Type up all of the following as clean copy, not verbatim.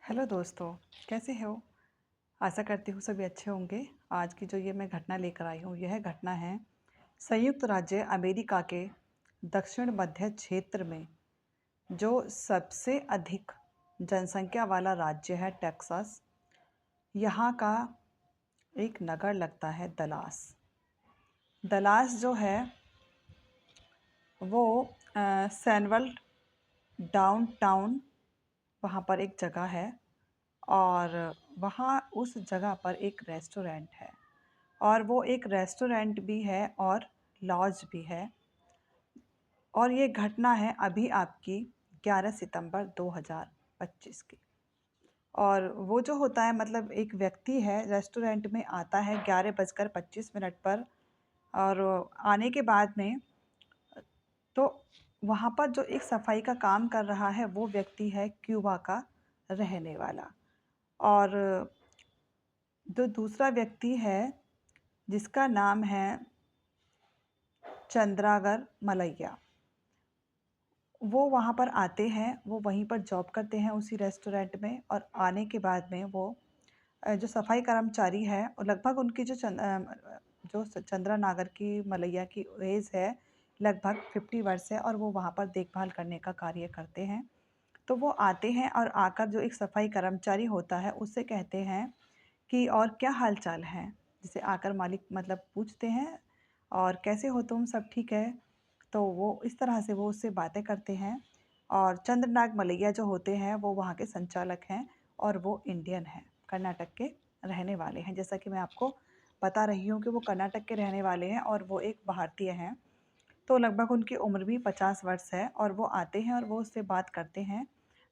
Hello दोस्तों, कैसे हो? आशा करती हूँ सभी अच्छे होंगे। आज की जो ये मैं घटना लेकर आई हूँ, यह घटना है संयुक्त राज्य अमेरिका के दक्षिण मध्य क्षेत्र में जो सबसे अधिक जनसंख्या वाला राज्य है टेक्सास। यहाँ का एक नगर लगता है दलास। दलास जो है वो सैनवल डाउनटाउन, वहाँ पर एक जगह है और वहाँ उस जगह पर एक रेस्टोरेंट है और वो एक रेस्टोरेंट भी है और लॉज भी है। और ये घटना है अभी आपकी 11 सितंबर 2025 की। और वो जो होता है मतलब एक व्यक्ति है रेस्टोरेंट में आता है 11:25 पर। और आने के बाद में तो वहाँ पर जो एक सफाई का काम कर रहा है वो व्यक्ति है क्यूबा का रहने वाला। और जो दूसरा व्यक्ति है जिसका नाम है चंद्रागर मलैया, वो वहाँ पर आते हैं, वो वहीं पर जॉब करते हैं उसी रेस्टोरेंट में। और आने के बाद में वो जो सफाई कर्मचारी है और लगभग उनकी जो चंद्रा नागर की मलैया की एज है लगभग 50 वर्ष है और वो वहाँ पर देखभाल करने का कार्य करते हैं। तो वो आते हैं और आकर जो एक सफाई कर्मचारी होता है उससे कहते हैं कि और क्या हाल चाल है। जिसे आकर मालिक मतलब पूछते हैं और कैसे हो तुम, सब ठीक है। तो वो इस तरह से वो उससे बातें करते हैं। और चंद्रनाग मलैया जो होते हैं वो वहाँ के संचालक हैं और वो इंडियन हैं, कर्नाटक के रहने वाले हैं। जैसा कि मैं आपको बता रही हूँ कि वो कर्नाटक के रहने वाले हैं और वो एक भारतीय हैं। तो लगभग उनकी उम्र भी 50 वर्ष है और वो आते हैं और वो उससे बात करते हैं।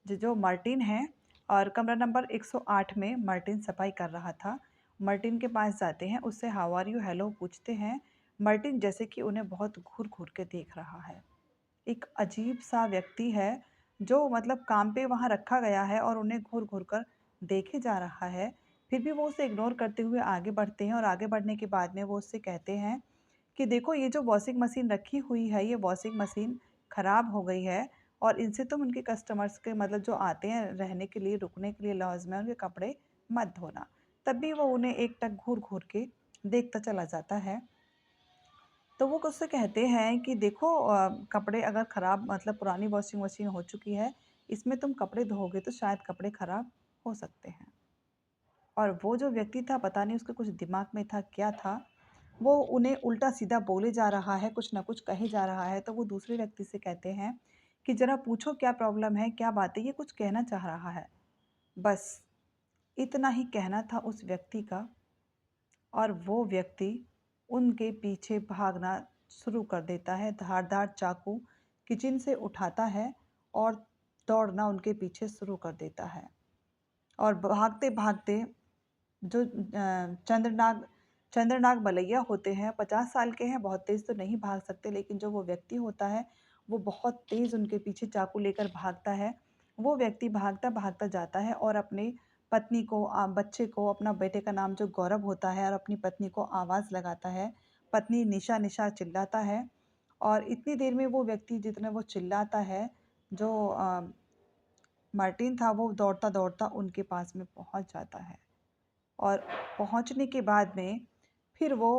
जो मार्टिन है और कमरा नंबर 108 में मार्टिन सफाई कर रहा था। मार्टिन के पास जाते हैं, उससे हाउ आर यू हेलो पूछते हैं। मार्टिन जैसे कि उन्हें बहुत घूर घूर के देख रहा है। एक अजीब सा व्यक्ति है जो मतलब काम पे वहाँ रखा गया है और उन्हें घूर घूर कर देखे जा रहा है। फिर भी वो उसे इग्नोर करते हुए आगे बढ़ते हैं और आगे बढ़ने के बाद में वो उससे कहते हैं कि देखो ये जो वॉशिंग मशीन रखी हुई है ये वॉशिंग मशीन ख़राब हो गई है और इनसे तुम उनके कस्टमर्स के मतलब जो आते हैं रहने के लिए रुकने के लिए लॉज में उनके कपड़े मत धोना। तब भी वो उन्हें एक टक घूर घूर के देखता चला जाता है। तो वो उससे कहते हैं कि देखो कपड़े अगर ख़राब मतलब पुरानी वॉशिंग मशीन हो चुकी है, इसमें तुम कपड़े धोओगे तो शायद कपड़े ख़राब हो सकते हैं। और वो जो व्यक्ति था पता नहीं उसके कुछ दिमाग में था क्या था, वो उन्हें उल्टा सीधा बोले जा रहा है, कुछ ना कुछ कहे जा रहा है। तो वो दूसरे व्यक्ति से कहते हैं कि ज़रा पूछो क्या प्रॉब्लम है, क्या बात है, ये कुछ कहना चाह रहा है। बस इतना ही कहना था उस व्यक्ति का और वो व्यक्ति उनके पीछे भागना शुरू कर देता है। धारदार चाकू किचन से उठाता है और दौड़ना उनके पीछे शुरू कर देता है। और भागते-भागते जो चंद्रनाग मलैया होते हैं, 50 साल के हैं, बहुत तेज़ तो नहीं भाग सकते, लेकिन जो वो व्यक्ति होता है, वो बहुत तेज़ उनके पीछे चाकू लेकर भागता है। वो व्यक्ति भागता-भागता जाता है और अपनी पत्नी को बच्चे को, अपना बेटे का नाम जो गौरव होता है और अपनी पत्नी को आवाज़ लगाता है। पत्नी निशा, निशा चिल्लाता है और इतनी देर में वो व्यक्ति जितना वो चिल्लाता है, जो मार्टिन था वो दौड़ता-दौड़ता उनके पास में पहुँच जाता है। और पहुँचने के बाद में फिर वो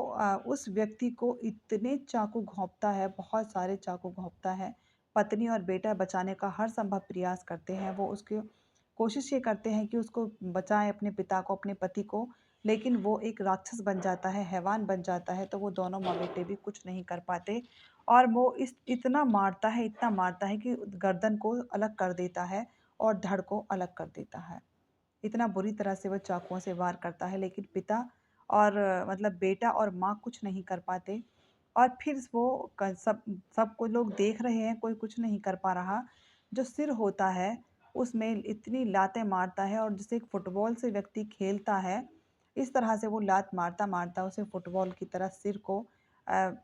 उस व्यक्ति को इतने चाकू घोंपता है, बहुत सारे चाकू घोंपता है। पत्नी और बेटा बचाने का हर संभव प्रयास करते हैं। वो उसकी कोशिश ये करते हैं कि उसको बचाएँ, अपने पिता को, अपने पति को, लेकिन वो एक राक्षस बन जाता है, हैवान बन जाता है, तो वो दोनों माँ-बेटे भी कुछ नहीं कर पाते। और वो इतना मारता है कि गर्दन को अलग कर देता है और धड़ को अलग कर देता है। इतना बुरी तरह से वो चाकुओं से वार करता है, लेकिन पिता और मतलब बेटा और माँ कुछ नहीं कर पाते। और फिर वो सबको लोग देख रहे हैं, कोई कुछ नहीं कर पा रहा। जो सिर होता है उसमें इतनी लातें मारता है और जैसे एक फुटबॉल से व्यक्ति खेलता है, इस तरह से वो लात मारता मारता उसे फुटबॉल की तरह सिर को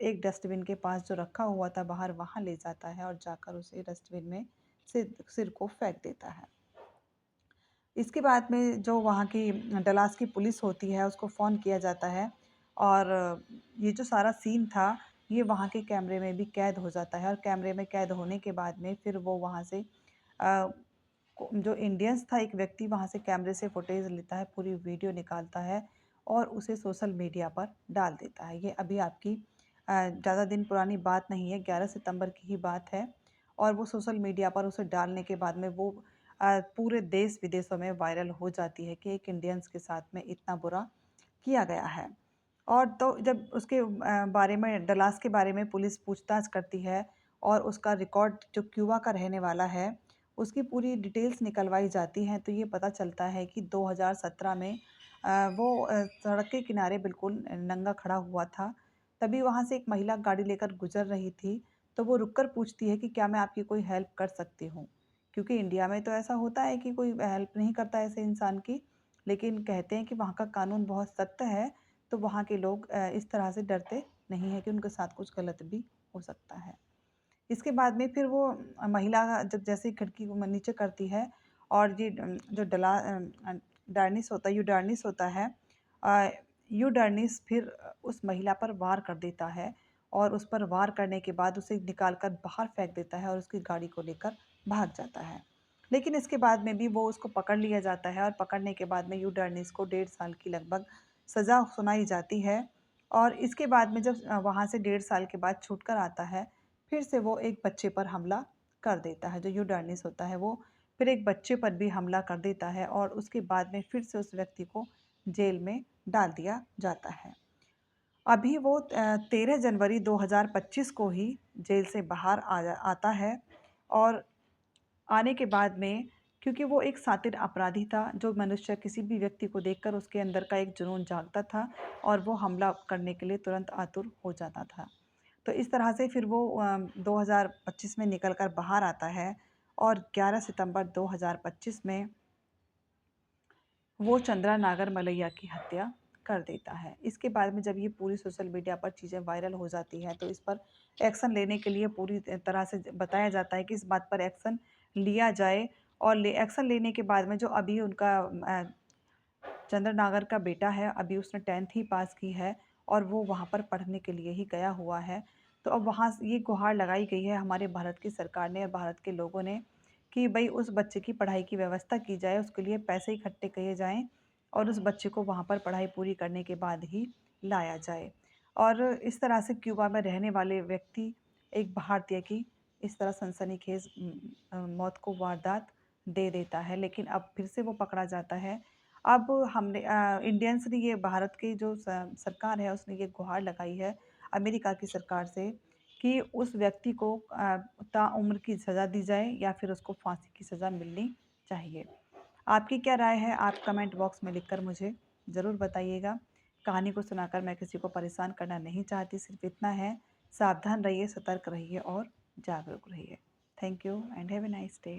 एक डस्टबिन के पास जो रखा हुआ था बाहर, वहाँ ले जाता है और जाकर उसे डस्टबिन में सिर सिर को फेंक देता है। इसके बाद में जो वहाँ की डलास की पुलिस होती है उसको फ़ोन किया जाता है और ये जो सारा सीन था ये वहाँ के कैमरे में भी कैद हो जाता है। और कैमरे में कैद होने के बाद में फिर वो वहाँ से अ, जो इंडियंस था एक व्यक्ति वहाँ से कैमरे से फुटेज लेता है, पूरी वीडियो निकालता है और उसे सोशल मीडिया पर डाल देता है। ये अभी आपकी ज़्यादा दिन पुरानी बात नहीं है, 11 सितंबर की ही बात है और वो सोशल मीडिया पर उसे डालने के बाद में वो पूरे देश विदेशों में वायरल हो जाती है कि एक इंडियंस के साथ में इतना बुरा किया गया है। और तो जब उसके बारे में डलास के बारे में पुलिस पूछताछ करती है और उसका रिकॉर्ड जो क्यूबा का रहने वाला है, उसकी पूरी डिटेल्स निकलवाई जाती हैं, तो ये पता चलता है कि 2017 में वो सड़क के किनारे बिल्कुल नंगा खड़ा हुआ था। तभी वहाँ से एक महिला गाड़ी लेकर गुजर रही थी, तो वो रुक कर पूछती है कि क्या मैं आपकी कोई हेल्प कर सकती हूँ? क्योंकि इंडिया में तो ऐसा होता है कि कोई हेल्प नहीं करता ऐसे इंसान की, लेकिन कहते हैं कि वहाँ का कानून बहुत सख्त है, तो वहाँ के लोग इस तरह से डरते नहीं हैं कि उनके साथ कुछ गलत भी हो सकता है। इसके बाद में फिर वो महिला जब जैसे ही खिड़की को नीचे करती है और ये जो डार्निस होता है यूडार्निस होता है, अ, यूडार्निस फिर उस महिला पर वार कर देता है और उस पर वार करने के बाद उसे निकाल कर बाहर फेंक देता है और उसकी गाड़ी को लेकर भाग जाता है। लेकिन इसके बाद में भी वो उसको पकड़ लिया जाता है और पकड़ने के बाद में यूडार्निस को 1.5 साल की लगभग सज़ा सुनाई जाती है और इसके बाद में जब वहाँ से 1.5 साल के बाद छूट कर आता है, फिर से वो एक बच्चे पर हमला कर देता है। जो यूडार्निस होता है वो फिर एक बच्चे पर भी हमला कर देता है और उसके बाद में फिर से उस व्यक्ति को जेल में डाल दिया जाता है। अभी वो 13 जनवरी 2025 को ही जेल से बाहर आता है और आने के बाद में क्योंकि वो एक शातिर अपराधी था, जो मनुष्य किसी भी व्यक्ति को देखकर उसके अंदर का एक जुनून जागता था और वो हमला करने के लिए तुरंत आतुर हो जाता था। तो इस तरह से फिर वो 2025 में निकल कर बाहर आता है और 11 सितंबर 2025 में वो चंद्रा नागर मलैया की हत्या कर देता है। इसके बाद में जब ये पूरी सोशल मीडिया पर चीज़ें वायरल हो जाती हैं, तो इस पर एक्शन लेने के लिए पूरी तरह से बताया जाता है कि इस बात पर एक्शन लिया जाए और एक्शन लेने के बाद में जो अभी उनका चंद्र नागर का बेटा है, अभी उसने 10th ही पास की है और वो वहाँ पर पढ़ने के लिए ही गया हुआ है। तो अब वहाँ से ये गुहार लगाई गई है हमारे भारत की सरकार ने और भारत के लोगों ने कि भई उस बच्चे की पढ़ाई की व्यवस्था की जाए, उसके लिए पैसे इकट्ठे किए जाएँ और उस बच्चे को वहाँ पर पढ़ाई पूरी करने के बाद ही लाया जाए। और इस तरह से क्यूबा में रहने वाले व्यक्ति एक भारतीय की इस तरह सनसनीखेज़ मौत को वारदात दे देता है, लेकिन अब फिर से वो पकड़ा जाता है। अब हमने इंडियंस ने ये भारत की जो सरकार है उसने ये गुहार लगाई है अमेरिका की सरकार से कि उस व्यक्ति को ताउम्र की सज़ा दी जाए या फिर उसको फांसी की सज़ा मिलनी चाहिए। आपकी क्या राय है? आप कमेंट बॉक्स में लिखकर मुझे ज़रूर बताइएगा। कहानी को सुनाकर मैं किसी को परेशान करना नहीं चाहती, सिर्फ इतना है, सावधान रहिए, सतर्क रहिए और जागरूक रहिए। Thank you and have a nice day.